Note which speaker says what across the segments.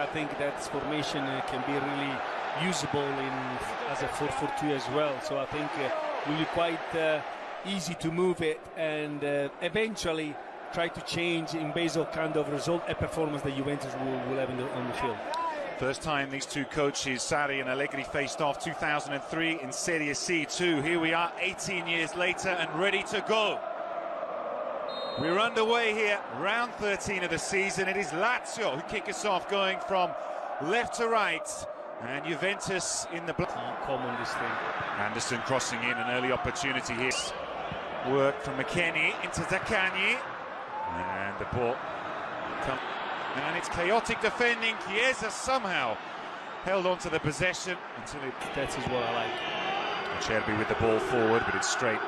Speaker 1: I think that formation can be really usable as a 4-4-2 as well. So I think it will be quite easy to move it and eventually try to change in base of kind of result a performance that Juventus will have on the field.
Speaker 2: First time these two coaches, Sarri and Allegri, faced off, 2003 in Serie C2. Here we are 18 years later and ready to go. We're underway here, round 13 of the season. It is Lazioo who kick us off, going from left to right, and Juventus in the
Speaker 1: common this thing.
Speaker 2: Anderson crossing in, an early opportunity here. Work from McKennie into Zaccagni, and the ball comes. And it's chaotic defending. Chiesa somehow held on to the possession until it...
Speaker 1: That is what I like.
Speaker 2: Cherby with the ball forward, but it's straight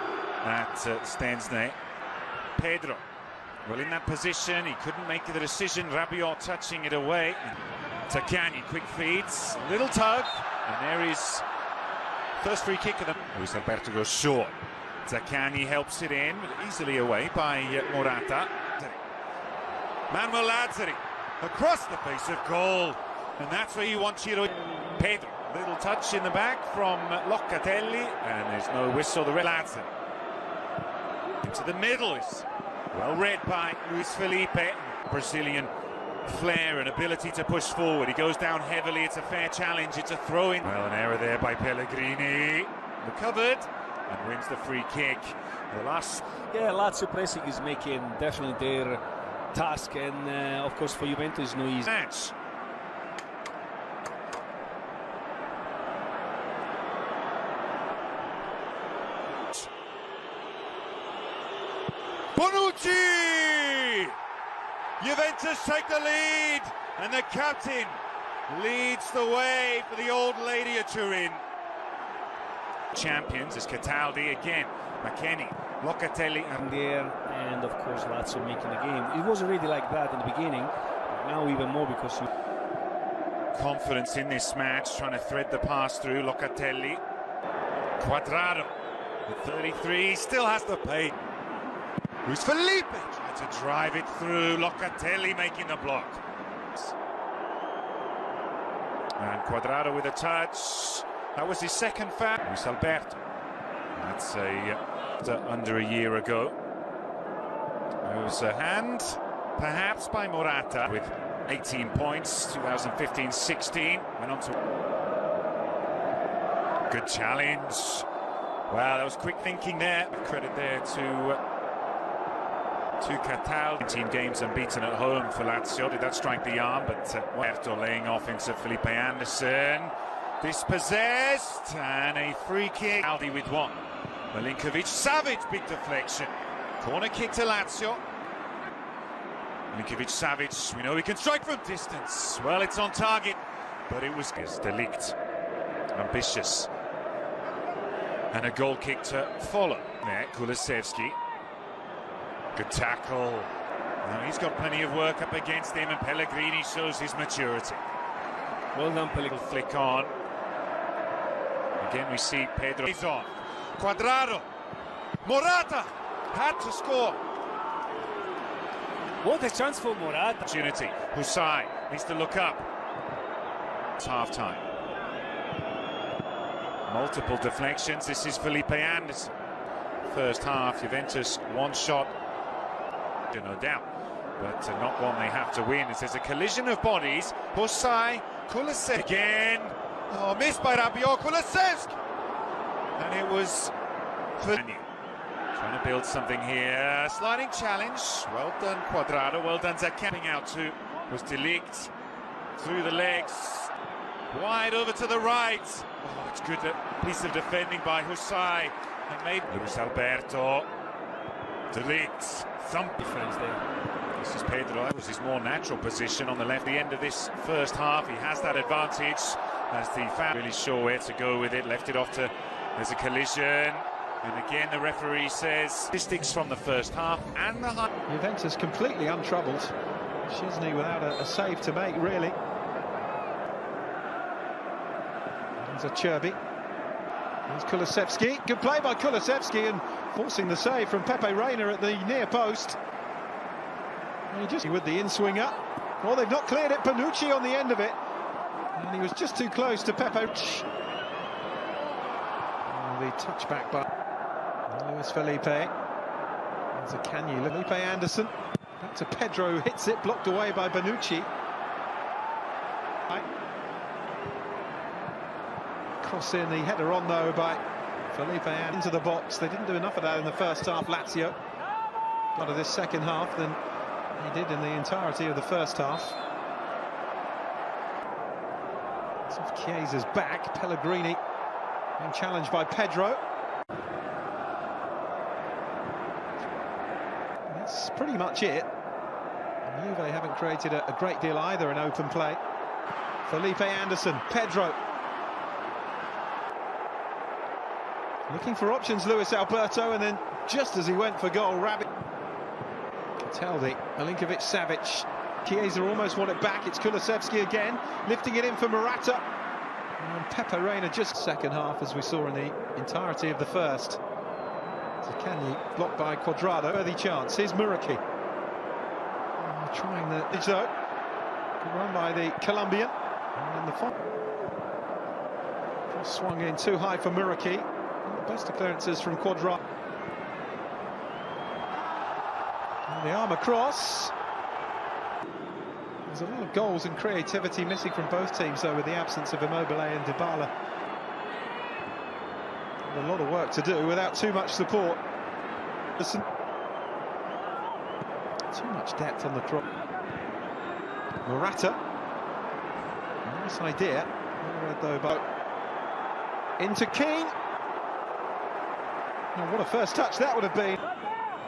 Speaker 2: at Extended. Pedro, well, in that position, he couldn't make the decision. Rabiot touching it away. Zaccagni, quick feeds, little tug, and there is first free kick of them. Luis Alberto goes short. Zaccagni helps it in, easily away by Morata. Manuel Lazzari across the face of goal, and that's where you want you to... Pedro, little touch in the back from Locatelli, and there's no whistle. The red Lazzari into the middle is well read by Luis Felipe. Brazilian flair and ability to push forward. He goes down heavily. It's a fair challenge. It's a throw-in. Well, an error there by Pellegrini. Recovered and wins the free kick. The last...
Speaker 1: Yeah, Lazio pressing is making definitely their task, and of course for Juventus no easy
Speaker 2: match. Bonucci! Juventus take the lead, and the captain leads the way for the old lady of Turin. Champions is Cataldi again. McKennie, Locatelli,
Speaker 1: and there, and of course Lazio making the game. It was already like that in the beginning, but now even more because you...
Speaker 2: Confidence in this match, trying to thread the pass through. Locatelli, Cuadrado with 33, still has the pace. Luis Felipe trying to drive it through. Locatelli making the block. And Cuadrado with a touch. That was his second foul. Luis Alberto. That's under a year ago. There was a hand, perhaps, by Morata with 18 points, 2015-16. Went on to... Good challenge. Wow, that was quick thinking there. Credit there to Cataldi. 19 games unbeaten at home for Lazio. Did that strike the arm? But Huerto laying off into Felipe Anderson. Dispossessed, and a free kick. Aldi with one. Milinkovic, Savic, big deflection. Corner kick to Lazio. Milinkovic, Savic, we know he can strike from distance. Well, it's on target, but it was Delict. Ambitious. And a goal kick to follow. There, Kulusevski. Good tackle. Now he's got plenty of work up against him, and Pellegrini shows his maturity.
Speaker 1: Well done, Pellegrini.
Speaker 2: Flick on. Again, we see Pedro. He's on. Cuadrado. Morata had to score.
Speaker 1: What a chance for Morata.
Speaker 2: Opportunity. Husai needs to look up. It's half-time. Multiple deflections. This is Felipe Anderson. First half, Juventus one shot. No doubt, but not one they have to win. As there's a collision of bodies. Husai, Kulusevski again. Oh, missed by Rabiot. Kulusevski, and it was Fernandez trying to build something here. Sliding challenge. Well done, Cuadrado. Well done, Zaccagni. Out to was Delict through the legs, wide over to the right. Oh, it's good piece of defending by Husai, and made Luis Alberto. Delict. Some defense there. This is Pedro. That was his more natural position on the left. The end of this first half, he has that advantage as the fan really sure where to go with it. Left it off to... There's a collision, and again the referee says statistics from the first half and the...
Speaker 3: Juventus completely untroubled. Szczesny without a save to make, really. There's a Cherby. There's Kulusevski. Good play by Kulusevski, and forcing the save from Pepe Reina at the near post. And he just with the in-swinger. Well, they've not cleared it. Bonucci on the end of it. And he was just too close to Pepe. The touchback by Luis Felipe. There's a Canyu. Felipe Anderson. Back to Pedro, hits it, blocked away by Bonucci. Cross in, the header on though by Felipe into the box. They didn't do enough of that in the first half, Lazioo. Part of this second half than he did in the entirety of the first half. It's off Chiesa's back, Pellegrini being challenged by Pedro. That's pretty much it. Juve haven't created a great deal either in open play. Felipe Anderson, Pedro. Looking for options, Luis Alberto, and then just as he went for goal, Rabbit. Cataldi, Milinkovic-Savic. Chiesa almost won it back. It's Kulusevski again, lifting it in for Morata. And Pepe Reina just second half, as we saw in the entirety of the first. Canyu blocked by Cuadrado. Worthy chance. Here's Muraki. Trying the though. Good run by the Colombian. And then the cross swung in too high for Muraki. The best of clearances from Cuadrado. And the arm across. There's a lot of goals and creativity missing from both teams, though, with the absence of Immobile and Dybala. A lot of work to do without too much support. Listen. Too much depth on the cross. Morata. Nice idea. Well read though, but into Keane. Oh, what a first touch that would have been.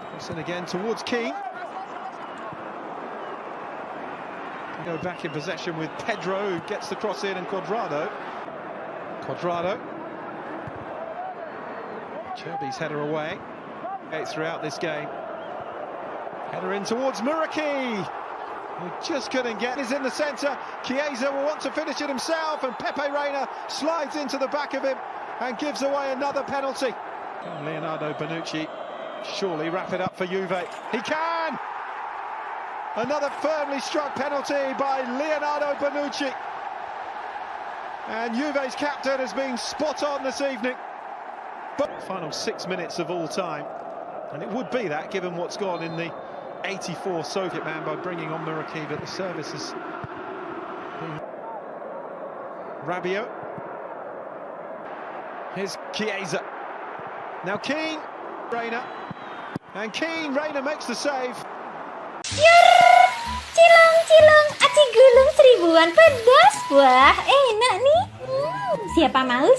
Speaker 3: Crossing again towards Keane. Go back in possession with Pedro, who gets the cross in, and Cuadrado. Cherby's header away. Throughout this game. Header in towards Muraki, who just couldn't get. Is in the centre. Chiesa will want to finish it himself, and Pepe Reina slides into the back of him and gives away another penalty. Can Leonardo Bonucci surely wrap it up for Juve? He can! Another firmly struck penalty by Leonardo Bonucci. And Juve's captain has been spot on this evening. But final 6 minutes of all time. And it would be that, given what's gone in the 84 Soviet man by bringing on Muraki, but the service has been... Rabiot. Here's Chiesa. Now Keane, Reina. And Keane, Reina makes the save.
Speaker 4: Cilung, aci gulung seribuan pedas. Wah, enak nih. Siapa mau?